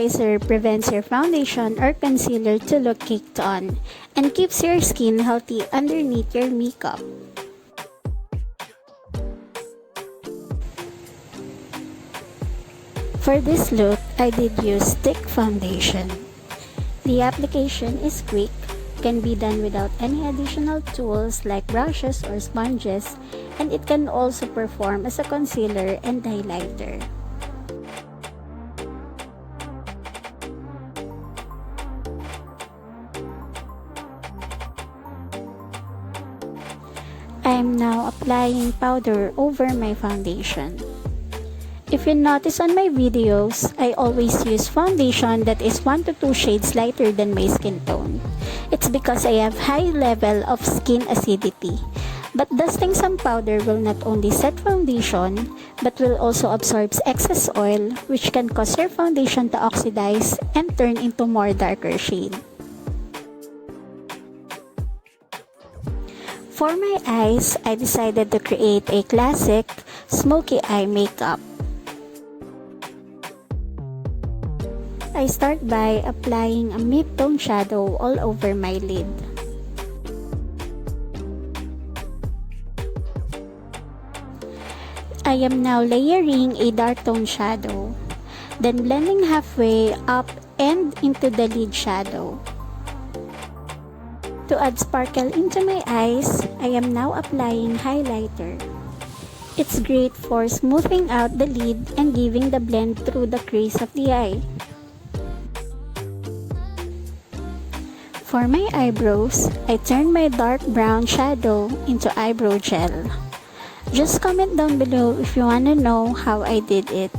moisturizer prevents your foundation or concealer to look caked on and keeps your skin healthy underneath your makeup. For this look, I did use stick foundation. The application is quick, can be done without any additional tools like brushes or sponges, and it can also perform as a concealer and highlighter. I am now applying powder over my foundation. If you notice on my videos, I always use foundation that is 1 to 2 shades lighter than my skin tone. It's because I have high level of skin acidity. But dusting some powder will not only set foundation, but will also absorb excess oil, which can cause your foundation to oxidize and turn into more darker shade. For my eyes, I decided to create a classic smoky eye makeup. I start by applying a mid-tone shadow all over my lid. I am now layering a dark tone shadow, then blending halfway up and into the lid shadow. To add sparkle into my eyes, I am now applying highlighter. It's great for smoothing out the lid and giving the blend through the crease of the eye. For my eyebrows, I turned my dark brown shadow into eyebrow gel. Just comment down below if you wanna know how I did it.